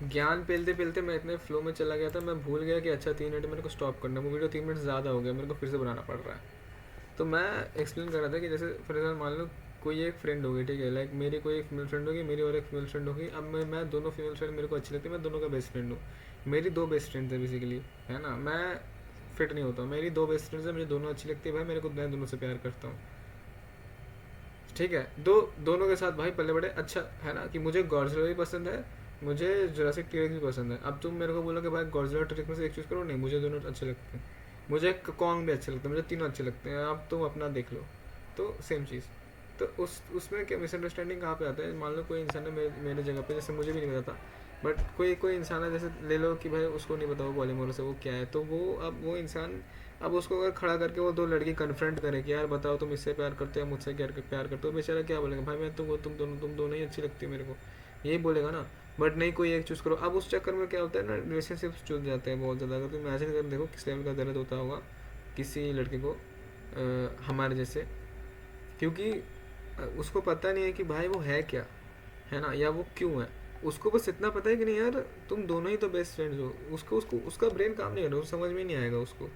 ज्ञान पेलते पेलते मैं इतने फ्लो में चला गया था मैं भूल गया कि अच्छा 3 मिनट मेरे को स्टॉप करना है, वो वीडियो 3 मिनट ज़्यादा हो गया मेरे को फिर से बनाना पड़ रहा है। तो मैं एक्सप्लेन कर रहा था कि जैसे फॉर एग्जाम्पल मान लो कोई एक फ्रेंड होगी, ठीक है, लाइक मेरी कोई एक फीमेल फ्रेंड होगी, मेरी और एक फीमेल फ्रेंड होगी। अब मैं दोनों फीमेल फ्रेंड मेरे को अच्छी लगती है, मैं दोनों का बेस्ट फ्रेंड हूँ। मेरी 2 बेस्ट फ्रेंड्स है बेसिकली, है ना। मैं फिट नहीं होता, मेरी 2 बेस्ट फ्रेंड्स है, मुझे दोनों अच्छी लगती है भाई, मेरे को मैं दोनों से प्यार करता हूँ, ठीक है। दोनों के साथ भाई पल्ले बड़े अच्छा है ना कि मुझे गॉडजिला भी पसंद है, मुझे जुरासिक टी-रेक्स भी पसंद है। अब तुम मेरे को बोलो कि भाई गॉडजिला और टी-रेक्स में से एक चूज़ करो, नहीं मुझे दोनों अच्छे लगते हैं, मुझे कॉन्ग भी अच्छे लगते हैं, मुझे तीनों अच्छे लगते हैं, अब तुम अपना देख लो। तो सेम चीज़। तो उसमें क्या मिसअंडरस्टैंडिंग कहाँ पे आता है। मान लो कोई इंसान है मेरे जगह पे, जैसे मुझे भी नहीं पता था, बट कोई कोई इंसान है, जैसे ले लो कि भाई उसको नहीं पता वो पॉलीमोरस है वो क्या है, तो वो अब वो इंसान अब उसको अगर खड़ा करके वो 2 लड़की कन्फ्रंट करे कि यार बताओ तुम इससे प्यार करते हो मुझसे क्या प्यार करते हो, बेचारा क्या बोलेगा, भाई मैं तुम दोनों ही अच्छी लगती हो मेरे को, यही बोलेगा ना। बट नहीं कोई एक चूज़ करो। अब उस चक्कर में क्या होता है ना, रिलेशनशिप चूज जाते हैं बहुत ज़्यादा। अगर तुम इमेजिन कर देखो किस लेवल का दर्द होता होगा किसी लड़के को हमारे जैसे, क्योंकि उसको पता नहीं है कि भाई वो है क्या, है ना, या वो क्यों है। उसको बस इतना पता है कि नहीं यार तुम दोनों ही तो बेस्ट फ्रेंड्स हो। उसको उसको उसका ब्रेन काम नहीं कर रहा, समझ में नहीं आएगा उसको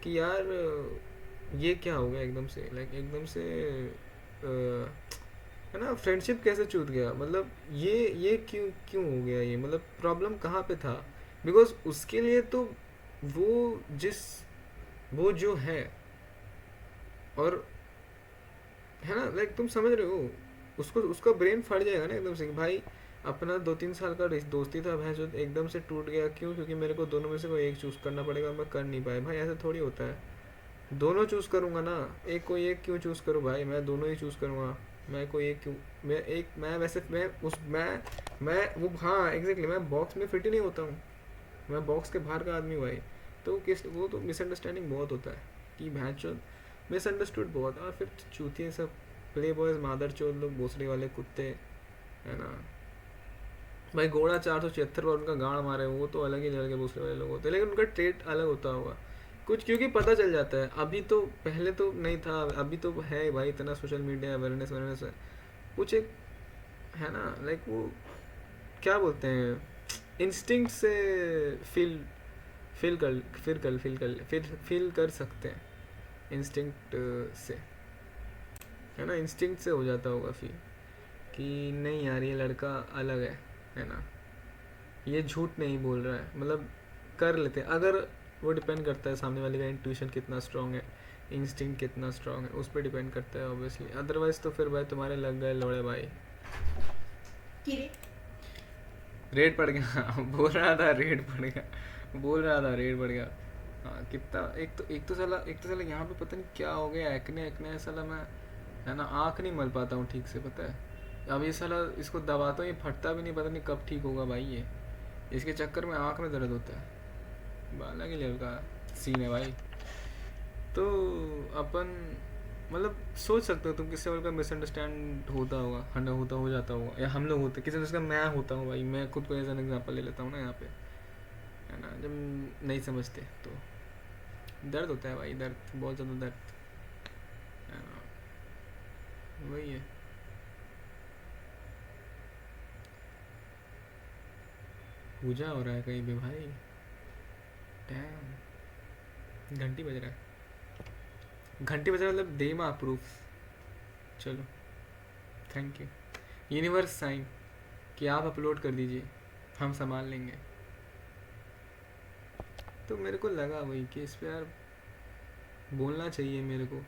कि यार ये क्या हो गया एकदम से, लाइक एकदम से है ना, फ्रेंडशिप कैसे छूट गया, मतलब ये क्यों क्यों हो गया ये, मतलब प्रॉब्लम कहाँ पे था। बिकॉज उसके लिए तो वो जिस वो जो है, और है ना, लाइक तुम समझ रहे हो, उसको उसका ब्रेन फट जाएगा ना एकदम से कि भाई अपना 2-3 साल का दोस्ती था भाई जो एकदम से टूट गया, क्यों, क्योंकि मेरे को दोनों में से कोई एक चूज़ करना पड़ेगा, मैं कर नहीं पाया। भाई ऐसा थोड़ी होता है, दोनों चूज़ करूँगा ना, कोई एक क्यों चूज़ करूँ भाई, मैं दोनों ही चूज़ करूँगा। मैं कोई एक क्यों, मैं वैसे मैं वो, हाँ एग्जैक्टली, मैं बॉक्स में फिट ही नहीं होता हूँ, मैं बॉक्स के बाहर का आदमी हूँ भाई। तो किस वो तो मिसअंडरस्टैंडिंग बहुत होता है कि भैंस मिसअंडरस्टूड बहुत, और फिर चूतिए सब प्ले बॉयज मादर चोद लोग भोसड़ी वाले कुत्ते, है ना। भाई घोड़ा 476 बार उनका गाड़ मारे वो तो अलग ही लेवल के भोसड़ी वाले लोग होते हैं, लेकिन उनका ट्रेट अलग होता होगा कुछ, क्योंकि पता चल जाता है। अभी तो पहले तो नहीं था, अभी तो है भाई, इतना सोशल मीडिया अवेयरनेस वेयरनेस है कुछ एक, है ना, लाइक वो क्या बोलते हैं, इंस्टिंक्ट से फील फील कर सकते हैं, इंस्टिंक्ट से, है ना, इंस्टिंक्ट से हो जाता होगा फील कि नहीं यार ये लड़का अलग है ना, ये झूठ नहीं बोल रहा है, मतलब कर लेते हैं। अगर वो डिपेंड करता है सामने वाले का इंट्यूशन कितना स्ट्रांग है, इंस्टिंक्ट कितना स्ट्रांग है, उस पर डिपेंड करता है ऑब्वियसली। अदरवाइज तो फिर भाई तुम्हारे लग गए लोड़े भाई, रेट पड़ गया बोल रहा था रेट पड़ गया, बोल रहा था रेट पड़ गया। हाँ कितना, एक तो साला यहाँ पे पता नहीं क्या हो गया, एक्ने एक्ने साला मैं, है ना, आँख नहीं मल पाता हूँ ठीक से, पता है। अब ये साला इसको दबाता हूँ ये फटता भी नहीं, पता नहीं कब ठीक होगा भाई ये, इसके चक्कर में आँख में दर्द होता है, बाला के लेवल का सीन है भाई। तो अपन मतलब सोच सकते हो तुम किससे और का मिसअंडरस्टैंड होता होगा, हंडा होता हो जाता होगा, या हम लोग होते किसी दूसरे का, मैं होता हूँ भाई, मैं खुद को एज एन एग्जाम्पल ले लेता हूँ ना यहाँ पे, है ना, जब नहीं समझते तो दर्द होता है भाई, दर्द बहुत ज़्यादा दर्द, है ना, वही है। पूजा हो रहा है कहीं पे भाई, डैम, घंटी बज रहा है, घंटी बज रहा है, मतलब दे माँ प्रूफ। चलो थैंक यू यूनिवर्स साइन कि आप अपलोड कर दीजिए, हम संभाल लेंगे। तो मेरे को लगा वही कि इस पे यार बोलना चाहिए मेरे को,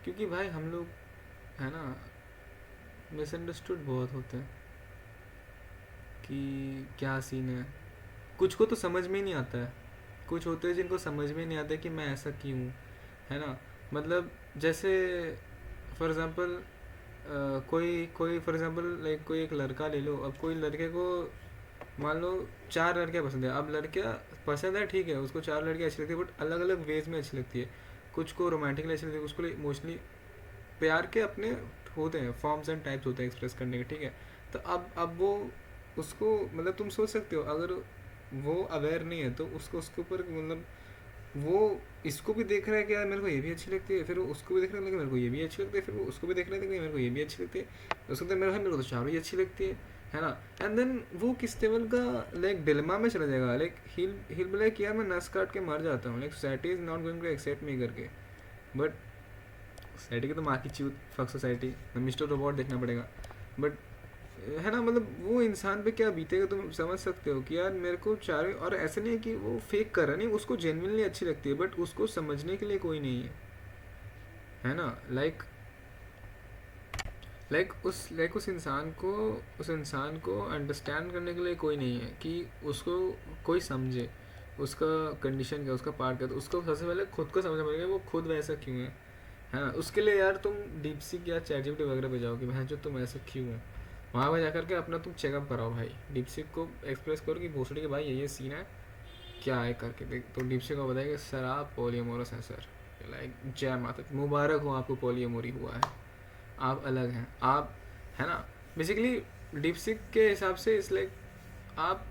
क्योंकि भाई हम लोग, है ना, मिसअंडरस्टूड बहुत होते हैं कि क्या सीन है। कुछ को तो समझ में ही नहीं आता है, कुछ होते हैं जिनको समझ में नहीं आता है कि मैं ऐसा क्यों, है ना। मतलब जैसे फॉर एग्ज़ाम्पल कोई कोई फॉर एग्ज़ाम्पल लाइक कोई एक लड़का ले लो, अब कोई लड़के को मान लो 4 लड़कियाँ पसंद है, अब लड़कियाँ पसंद है ठीक है, उसको 4 लड़कियाँ अच्छी लगती है, बट अलग अलग वेज में अच्छी लगती है। कुछ को रोमांटिकली अच्छी लगती है, कुछ को इमोशनली, प्यार के अपने होते हैं फॉर्म्स एंड टाइप्स होते हैं एक्सप्रेस करने के, ठीक है। तो अब वो उसको मतलब तुम सोच सकते हो, अगर वो अवेयर नहीं है तो उसको उसके ऊपर मतलब वो इसको भी देख रहा है कि यार मेरे को ये भी अच्छी लगती है, फिर वो उसको भी देख रहा है कि मेरे को ये भी अच्छी लगती है, फिर वो उसको भी देख रहा है कि मेरे को ये भी अच्छी लगती है, उसको तो मेरे को तो चारों ही अच्छी लगती है ना। एंड देन वो किस लेवल का लाइक डिलेमा में चला जाएगा, लाइक हिल बी लाइक यार मैं नस काट के मर जाता हूँ, like society is not going to accept me करके। बट सोसाइटी की तो माँ की चूत, फक सोसाइटी, मिस्टर रोबोट देखना पड़ेगा। बट है ना, मतलब वो इंसान पे क्या बीतेगा तुम समझ सकते हो कि यार मेरे को चारों, और ऐसा नहीं है कि वो फेक कर रहा है, नहीं उसको जेन्युइनली अच्छी लगती है, बट उसको समझने के लिए कोई नहीं है ना। उस इंसान को अंडरस्टैंड करने के लिए कोई नहीं है कि उसको कोई समझे, उसका कंडीशन क्या, उसका पार्ट क्या। तो उसको सबसे पहले खुद को समझना पड़ेगा वो खुद वैसा क्यों है ना। उसके लिए यार तुम डीपसीक या चैटजीपीटी वगैरह पे जाओ कि भाई जो तुम ऐसे क्यों हो, वहाँ पे जाकर के अपना तुम चेकअप कराओ भाई, डीपसीक को एक्सप्रेस करो कि भोसड़ी के भाई ये सीन है, क्या है करके देख। तो डीपसीक को बताएगा सर आप पोलियोमोरस हैं सर, लाइक जय माता, मुबारक हो आपको पोलियोमोरी हुआ है, आप अलग हैं आप, है ना। बेसिकली डीपसीक के हिसाब से इस लाइक आप,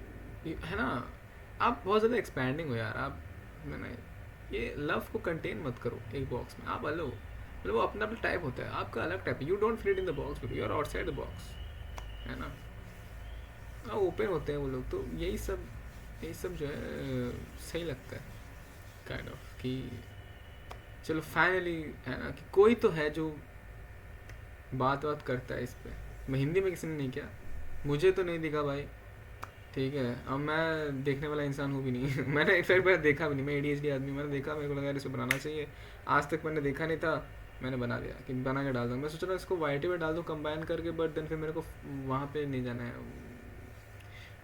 है ना, आप बहुत ज़्यादा एक्सपैंडिंग हो यार। आप मैंने ये लव को कंटेन मत करो एक बॉक्स में, आप अलग हो, मतलब वो अपना अपना टाइप होता है, आपका अलग टाइप है। You don't fit in the box, you are outside the box, है ना। हाँ ओपन होते हैं वो लोग, तो यही सब जो है सही लगता है काइंड ऑफ कि चलो फाइनली, है ना, कि कोई तो है जो बात करता है इस पे। मैं हिंदी में किसी ने नहीं किया, मुझे तो नहीं दिखा भाई, ठीक है। अब मैं देखने वाला इंसान हूँ भी नहीं मैंने एक बार देखा भी नहीं, मैं एडीएचडी आदमी, मैंने देखा, मेरे को लगा यार इसको बनाना चाहिए, आज तक मैंने देखा नहीं था, मैंने बना दिया कि बना के डाल दूँ। मैं सोच रहा इसको वाईटी पे डाल दूँ कंबाइन करके, बट देन फिर मेरे को वहाँ पे नहीं जाना है,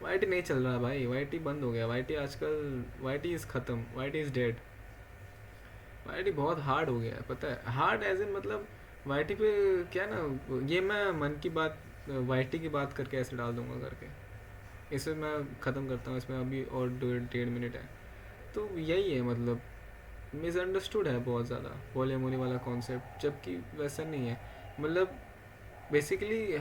वाईटी नहीं चल रहा भाई, वाईटी बंद हो गया, वाईटी आजकल, वाईटी इज़ ख़त्म, वाईटी इज़ डेड। वाईटी बहुत हार्ड हो गया है, पता है, हार्ड एज इन मतलब वाईटी पे क्या ना, ये मैं मन की बात वाईटी की बात करके ऐसे डाल दूंगा करके, इसे मैं ख़त्म करता हूँ, इसमें अभी और 1.5 मिनट है। तो यही है मतलब, मिसअंडरस्टूड है बहुत ज़्यादा पोलियोमोनी वाला कॉन्सेप्ट, जबकि वैसा नहीं है। मतलब बेसिकली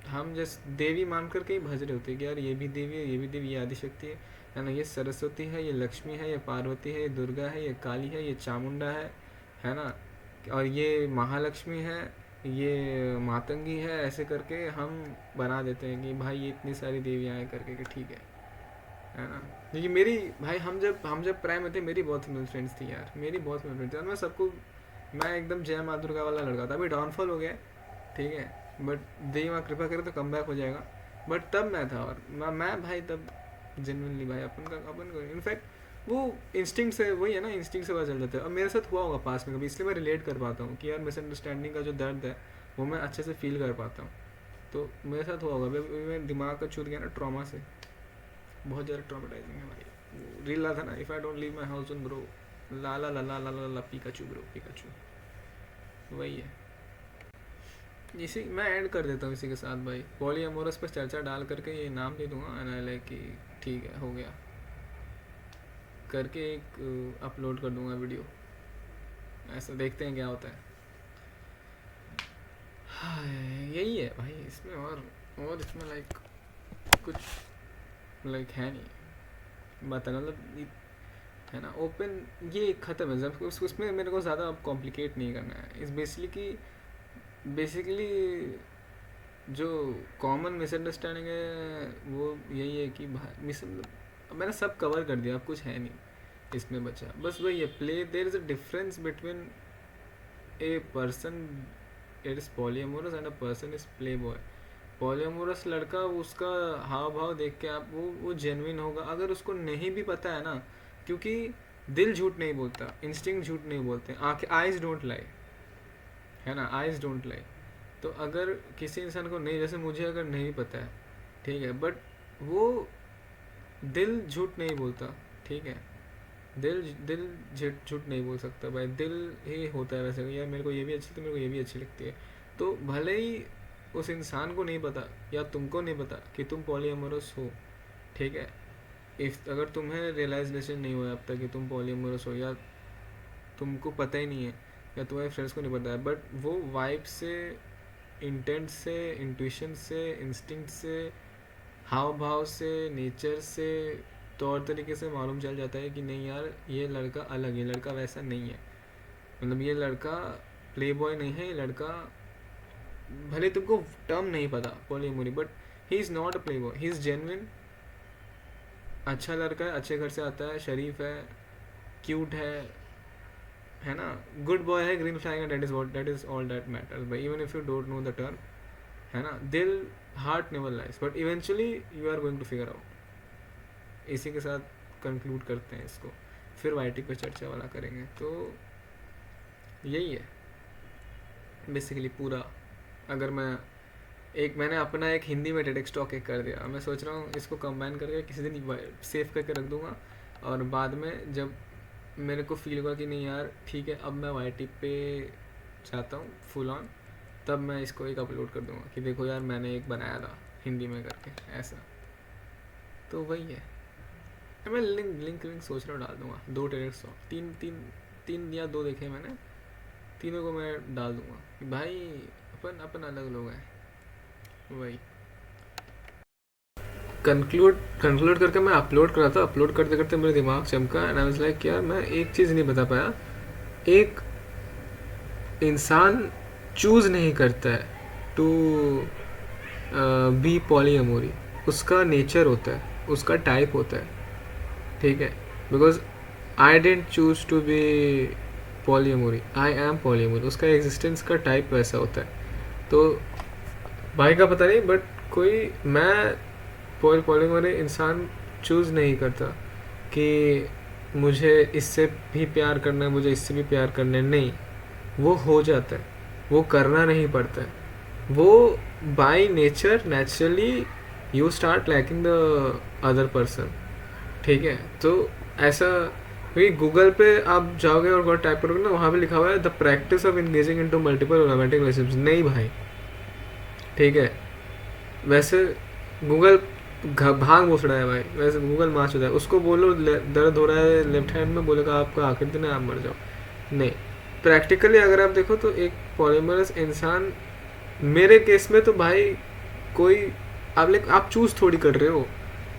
हम जैसे देवी मान करके ही भज रहे होते हैं कि यार ये भी देवी है, ये भी देवी, ये आदिशक्ति है ना, ये सरस्वती है, ये लक्ष्मी है, ये पार्वती है, ये दुर्गा है, ये काली है, ये चामुंडा है ना, और ये महालक्ष्मी है, ये मातंगी है, ऐसे करके हम बना देते हैं कि भाई ये इतनी सारी देवियाँ हैं करके कि ठीक है ना। क्योंकि मेरी भाई हम जब प्राइम में थे, मेरी बहुत फीमेल फ्रेंड्स थी यार, मेरी बहुत फीमेल फ्रेंड्स थी, और मैं सबको, मैं एकदम जय माँ दुर्गा वाला लड़का था। अभी डाउनफॉल हो गया है, ठीक है, बट देवी माँ कृपा करे तो कम बैक हो जाएगा। बट तब मैं था, और मैं भाई तब जेनुइनली भाई अपन को इनफैक्ट वो इंस्टिंक्ट से, वही है ना, इंस्टिंक्ट से पता चल जाता है। और मेरे साथ हुआ होगा पास में कभी, इसलिए मैं रिलेट कर पाता हूँ कि यार मिसअंडरस्टैंडिंग का जो दर्द है वो मैं अच्छे से फील कर पाता हूँ। तो मेरे साथ हुआ होगा, मैं दिमाग का छूट गया ना ट्रॉमा से, बहुत ज़्यादा ट्रॉमेटाइजिंग है भाई। रील रहा था ना, if I don't leave my house bro, ला ला ला ला ला ला ला पिकाचू ब्रो पिकाचू, वही है। इसी मैं ऐड कर देता हूँ इसी के साथ भाई, पॉलीअमोरस पर चर्चा डाल करके ये नाम दे दूंगा, एंड आई लाइक कि ठीक है हो गया करके एक अपलोड कर दूंगा वीडियो, ऐसा देखते हैं क्या होता है। हाँ यही है भाई इसमें, और इसमें लाइक कुछ लाइक है नहीं बात, मतलब है ना ओपन, ये ख़त्म है जब उसमें मेरे को ज़्यादा अब कॉम्प्लिकेट नहीं करना है। इस बेसिकली जो कॉमन मिसअंडरस्टैंडिंग है वो यही है कि मिस, मैंने सब कवर कर दिया, अब कुछ है नहीं इसमें बचा, बस वही है play, there is a difference between a person it is polyamorous and a person is play boy. Polyamorous लड़का, उसका हाव भाव देख के आप वो जेन्युइन होगा, अगर उसको नहीं भी पता है ना, क्योंकि दिल झूठ नहीं बोलता, इंस्टिंक्ट झूठ नहीं बोलते, आंखें, आइज़ डोंट लाई, है ना, आइज़ डोंट लाई। तो अगर किसी इंसान को नहीं, जैसे मुझे अगर नहीं पता है, ठीक है, बट वो दिल झूठ नहीं बोलता, ठीक है, दिल झूठ नहीं बोल सकता भाई, दिल ही होता है वैसे, यार मेरे को ये भी अच्छी, तो मेरे को ये भी अच्छी लगती है। तो भले ही उस इंसान को नहीं पता या तुमको नहीं पता कि तुम पॉलीअमोरस हो, ठीक है, इफ अगर तुम्हें रियलाइजेशन नहीं हुआ अब तक कि तुम पॉलीअमोरस हो, या तुमको पता ही नहीं है, या तुम्हारे फ्रेंड्स को नहीं पता है, बट वो वाइब से इंटेंट से, इंट्यूशन से, इंस्टिंक्ट से, हाव भाव से, नेचर से, तौर तरीके से मालूम चल जाता है कि नहीं यार ये लड़का अलग है, ये लड़का वैसा नहीं है, मतलब ये लड़का प्ले बॉय नहीं है, ये लड़का भले तुमको टर्म नहीं पता polyamory, but he is not a play boy, he is genuine, अच्छा लड़का है, अच्छे घर से आता है, शरीफ है, क्यूट है ना, गुड बॉय है, ग्रीन फ्लैग है, that is all that matters भाई, even if you don't know the term, है ना, दिल heart never lies, but eventually you are going to figure out. इसी के साथ कंक्लूड करते हैं इसको, फिर वाईटी पे चर्चा वाला करेंगे। तो यही है बेसिकली पूरा। अगर मैंने अपना एक हिंदी में टेडेक्स टॉक एक कर दिया, मैं सोच रहा हूँ इसको कंबाइन करके किसी दिन सेव करके रख दूंगा, और बाद में जब मेरे को फील होगा कि नहीं यार ठीक है अब मैं वाईटी पे चाहता हूँ फुल ऑन, तब मैं इसको एक अपलोड कर दूंगा कि देखो यार मैंने एक बनाया था हिंदी में करके ऐसा। तो वही है, मैं लिंक सोच रहा हूँ डाल दूंगा, 2 टेडेक्स टॉक, तीन या 2 देखे मैंने, तीनों को मैं डाल दूंगा कि भाई अपन अलग लोग हैं। वही कंक्लूड करके मैं अपलोड करा था, अपलोड करते करते मेरे दिमाग चमका एंड आई वाज लाइक यार मैं एक चीज़ नहीं बता पाया, एक इंसान चूज़ नहीं करता है टू बी पॉलीअमोरी, उसका नेचर होता है, उसका टाइप होता है, ठीक है, because I don't choose to be polyamory, I am polyamory, उसका एग्जिस्टेंस का टाइप वैसा होता है। तो भाई का पता नहीं, बट कोई मैं पॉलीमोरी इंसान चूज़ नहीं करता कि मुझे इससे भी प्यार करना है, मुझे इससे भी प्यार करना है, नहीं, वो हो जाता है, वो करना नहीं पड़ता है, वो by nature naturally you start liking the other person, ठीक है। तो ऐसा वही गूगल पे आप जाओगे और टाइप करोगे ना, वहाँ पे लिखा हुआ है the practice of engaging into multiple romantic relationships, नहीं भाई, ठीक है, वैसे गूगल भाग घोसड़ा है भाई, वैसे गूगल मार चुका है, उसको बोलो दर्द हो रहा है लेफ्ट हैंड में, बोलेगा आपका आखिर दिन है आप मर जाओ, नहीं। प्रैक्टिकली अगर आप देखो तो एक पॉलीमरस इंसान, मेरे केस में तो भाई कोई आप चूज़ थोड़ी कर रहे हो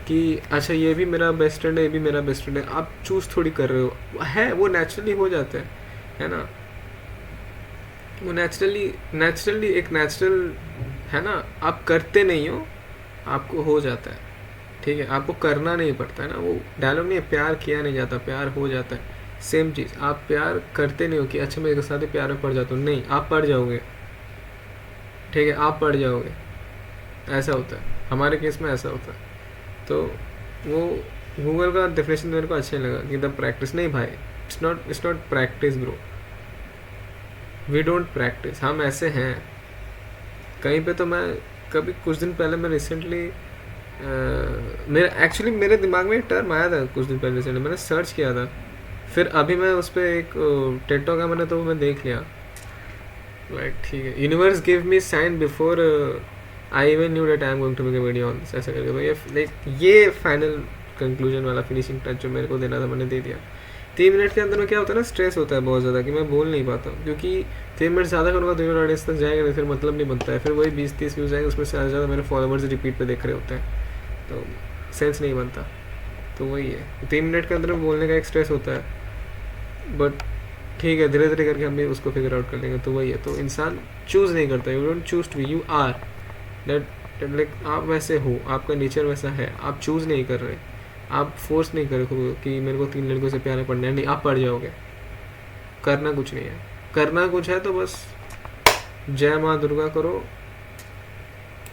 कि अच्छा ये भी मेरा बेस्ट फ्रेंड है, ये भी मेरा बेस्ट फ्रेंड है, आप चूज़ थोड़ी कर रहे हो, है वो नेचुरली हो जाता है ना, वो नेचुरली एक नेचुरल है ना, आप करते नहीं हो, आपको हो जाता है, ठीक है, आपको करना नहीं पड़ता है ना, वो डायलॉग नहीं है प्यार किया नहीं जाता प्यार हो जाता है, सेम चीज़, आप प्यार करते नहीं हो कि अच्छा मैं इसके साथ ही प्यार में पड़ जाता हूँ, नहीं, आप पड़ जाओगे, ठीक है, आप पड़ जाओगे, ऐसा होता है, हमारे केस में ऐसा होता है। तो वो गूगल का डेफिनेशन मेरे को अच्छा नहीं लगा कि द प्रैक्टिस, नहीं भाई, it's not practice bro, we don't practice, हम ऐसे हैं कहीं पे। तो मैं कभी कुछ दिन पहले मैं रिसेंटली मेरे दिमाग में एक टर्म आया था कुछ दिन पहले, रिसेंटली मैंने सर्च किया था, फिर अभी मैं उस पर एक टेड टॉक है मैंने, तो मैं देख लिया, लाइक ठीक है, universe give me sign before I even knew that I am going to make a video on, ऐसा करके। तो ये फाइनल कंक्लूजन वाला फिनिशिंग टच जो मेरे को देना था मैंने दे दिया। 3 मिनट के अंदर में क्या होता है ना, स्ट्रेस होता है बहुत ज़्यादा कि मैं बोल नहीं पाता हूँ, क्योंकि 3 मिनट ज़्यादा करूँगा तो यूनिट ऑडियंस तक जाएगा नहीं, फिर मतलब नहीं बनता है, फिर वही 20-30 व्यूज़ आएंगे, उसमें से ज़्यादा मेरे फॉलोवर्स रिपीट पे देख रहे होते हैं, तो सेंस नहीं बनता। तो वही है, 3 मिनट के अंदर में बोलने का एक स्ट्रेस होता है, बट ठीक है, धीरे धीरे करके हम भी उसको फिगर आउट कर लेंगे। तो वही है, तो इंसान चूज़ नहीं करता, you don't choose to be, you are that, like आप वैसे हो, आपका नेचर वैसा है, आप चूज़ नहीं कर रहे, आप फोर्स नहीं कर रहे कि मेरे को 3 लड़कों से प्यार पड़ना है, नहीं, आप पड़ जाओगे, करना कुछ नहीं है, करना कुछ है तो बस जय माँ दुर्गा करो,